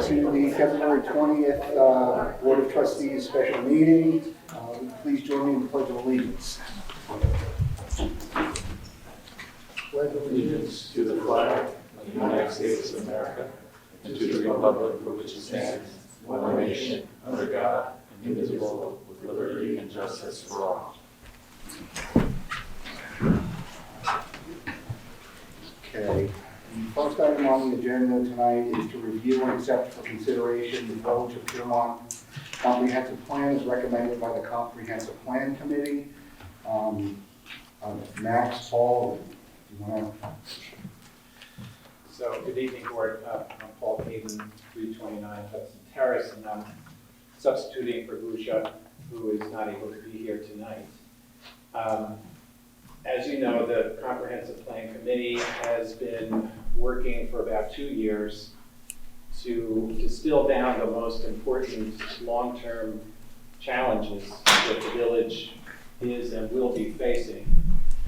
to the February 20th Board of Trustees special meeting. Please join me in the Pledge of Allegiance. Pledge allegiance to the flag of the United States of America and to the republic for which it stands, one nation, under God, indivisible, with liberty and justice for all. Okay. The first item on the agenda tonight is to review and accept for consideration the Village of Piermont Comprehensive Plan as recommended by the Comprehensive Plan Committee. Max, Paul, do you want to? So, good evening, Board. I'm Paul Hayden, 329 Hudson Terrace, and I'm substituting for Lucia, who is not able to be here tonight. As you know, the Comprehensive Plan Committee has been working for about 2 years to distill down the most important long-term challenges that the village is and will be facing,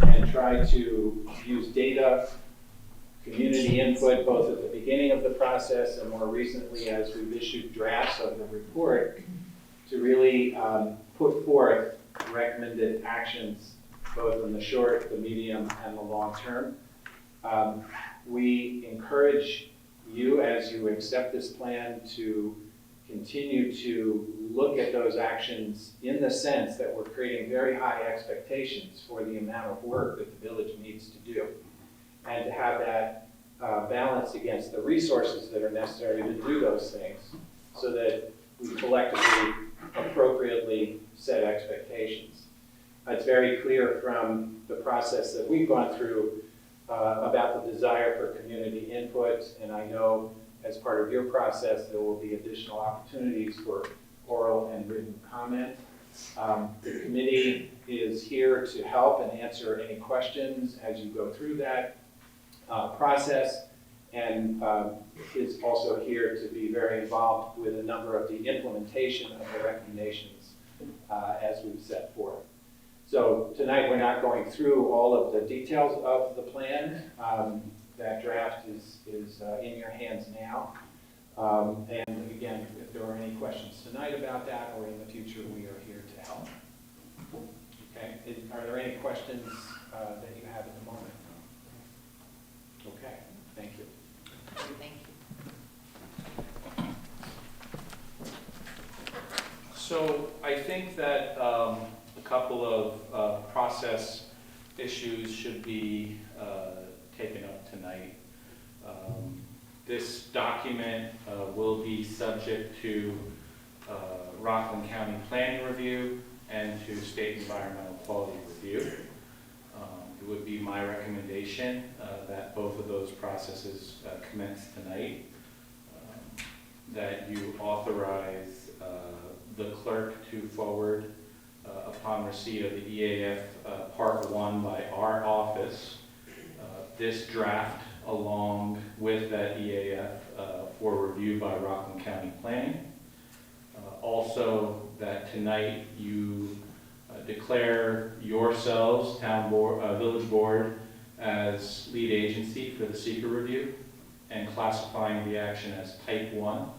and try to use data, community input, both at the beginning of the process and more recently as we've issued drafts of the report, to really put forth recommended actions both in the short, the medium, and the long term. We encourage you, as you accept this plan, to continue to look at those actions in the sense that we're creating very high expectations for the amount of work that the village needs to do, and to have that balanced against the resources that are necessary to do those things, so that we collectively appropriately set expectations. It's very clear from the process that we've gone through about the desire for community input, and I know as part of your process there will be additional opportunities for oral and written comment. The committee is here to help and answer any questions as you go through that process, and is also here to be very involved with a number of the implementation of the recommendations as we've set forth. So tonight we're not going through all of the details of the plan. That draft is in your hands now. And again, if there are any questions tonight about that or in the future, we are here to help. Okay, are there any questions that you have at the moment? Okay, thank you. Thank you. So I think that a couple of process issues should be taken up tonight. This document will be subject to Rockland County Planning Review and to State Environmental Quality Review. It would be my recommendation that both of those processes commence tonight, that you authorize the clerk to forward upon receipt of the EAF Part 1 by our office, this draft along with that EAF for review by Rockland County Planning. Also, that tonight you declare yourselves, town board, village board, as lead agency for the seeker review and classifying the action as type 1.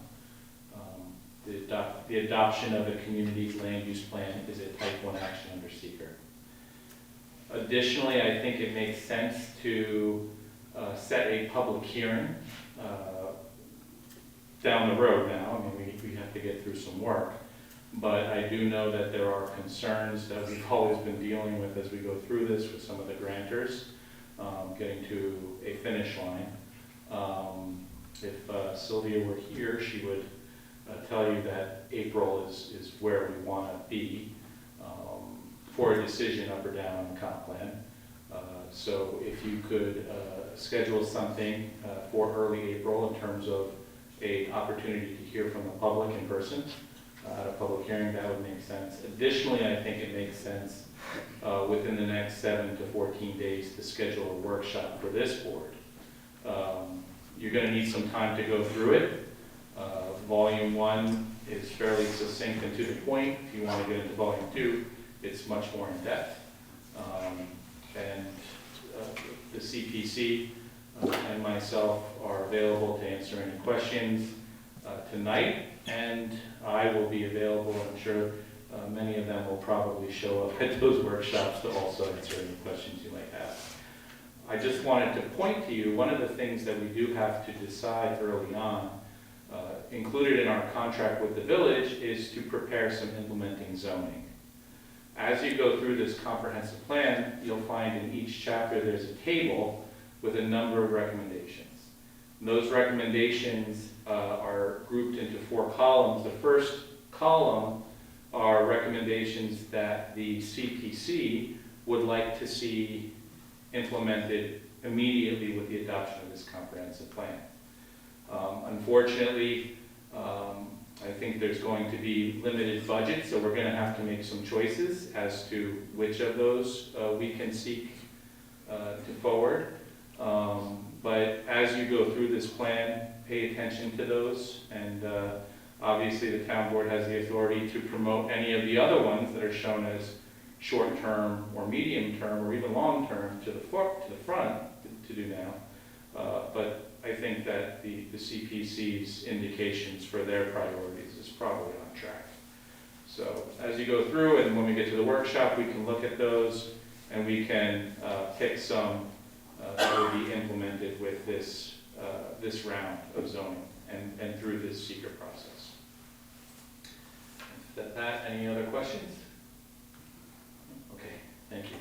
The adoption of a community's land use plan is a type 1 action under seeker. Additionally, I think it makes sense to set a public hearing down the road now. I mean, we have to get through some work, but I do know that there are concerns that we've always been dealing with as we go through this with some of the grantors, getting to a finish line. If Sylvia were here, she would tell you that April is where we want to be for a decision up or down on the comp plan. So if you could schedule something for early April in terms of an opportunity to hear from the public in person at a public hearing, that would make sense. Additionally, I think it makes sense within the next 7 to 14 days to schedule a workshop for this board. You're going to need some time to go through it. Volume 1 is fairly succinct and to the point. If you want to get into Volume 2, it's much more in depth. And the CPC and myself are available to answer any questions tonight, and I will be available. I'm sure many of them will probably show up at those workshops to also answer any questions you might have. I just wanted to point to you, one of the things that we do have to decide early on, included in our contract with the village, is to prepare some implementing zoning. As you go through this comprehensive plan, you'll find in each chapter there's a table with a number of recommendations. And those recommendations are grouped into 4 columns. The first column are recommendations that the CPC would like to see implemented immediately with the adoption of this comprehensive plan. Unfortunately, I think there's going to be limited budget, so we're going to have to make some choices as to which of those we can seek to forward. But as you go through this plan, pay attention to those, and obviously the town board has the authority to promote any of the other ones that are shown as short-term or medium-term or even long-term to the front to do now. But I think that the CPC's indications for their priorities is probably on track. So as you go through, and when we get to the workshop, we can look at those and we can pick some that will be implemented with this round of zoning and through this seeker process. Any other questions? Okay, thank you.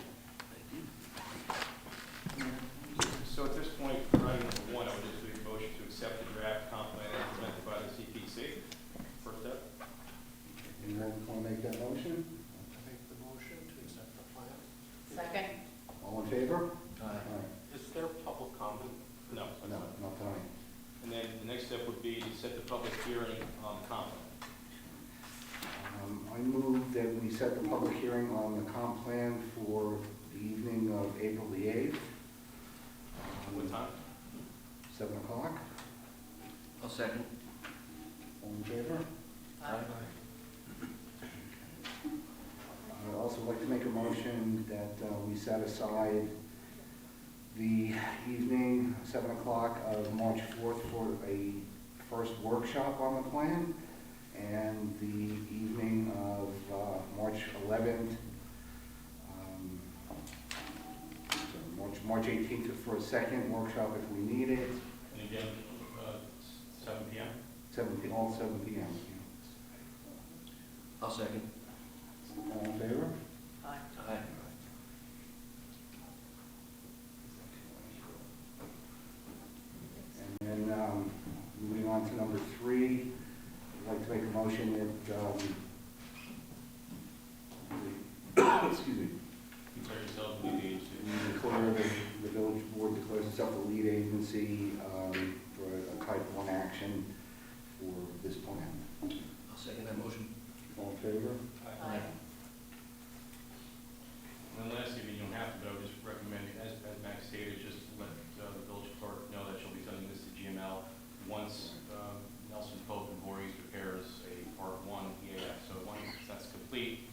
So at this point, item number 1, I would just make a motion to accept the draft comp plan implemented by the CPC. First step. Anyone want to make that motion? Make the motion to accept the plan. Second? All in favor? Is there public comment? No. No, not tonight. And then the next step would be to set the public hearing on the comp plan. I move that we set the public hearing on the comp plan for the evening of April the 8th. What time? 7 o'clock. I'll second. All in favor? I'd also like to make a motion that we set aside the evening, 7 o'clock of March 4th for a first workshop on the plan, and the evening of March 11th, March 18th for a second workshop if we need it. And again, 7 p.m.? 7 p.m. I'll second. All in favor? Aye. Aye. And then moving on to number 3, I'd like to make a motion that, excuse me, Declare yourself the lead agency. we declare the village board declares itself the lead agency for a type 1 action for this plan. I'll second that motion. All in favor? Aye. And then lastly, you don't have to, but I would just recommend, as Max stated, just let the village clerk know that she'll be sending this to GML once Nelson Pope and Voorhees prepares a Part 1 EAF. So once that's complete,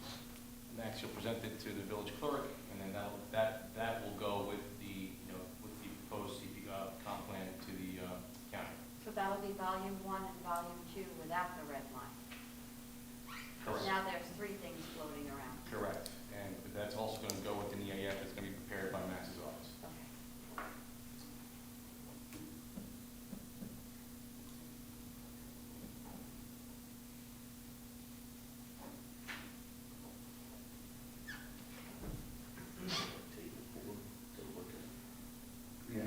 Max, you'll present it to the village clerk, and then that will go with the with the proposed CP comp plan to the county. So that'll be volume 1 and volume 2 without the red line. Correct. Now there's 3 things floating around. Correct. And that's also going to go with an EAF that's going to be prepared by Max's office. Okay. Yeah,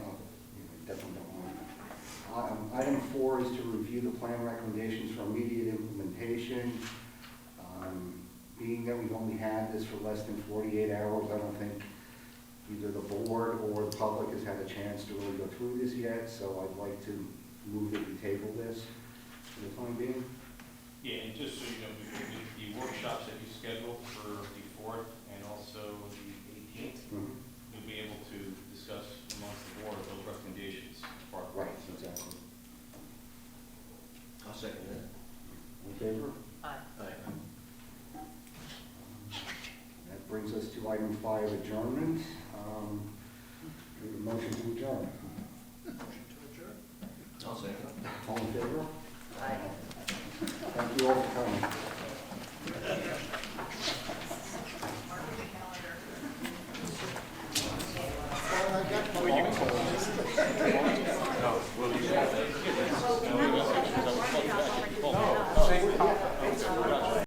definitely don't want it. Item 4 is to review the plan recommendations for immediate implementation. Being that we've only had this for less than 48 hours, I don't think either the board or the public has had a chance to really go through this yet, so I'd like to move that we table this for the time being. Yeah, and just so you know, the workshops that you scheduled for the 4th and also the 18th, you'll be able to discuss amongst the board those recommendations as part of the Right, process. exactly. I'll second that. In favor? Aye. Aye. That brings us to item 5, adjournment. We have a motion to adjourn. Motion to adjourn. I'll second. All in favor? Thank you all for coming.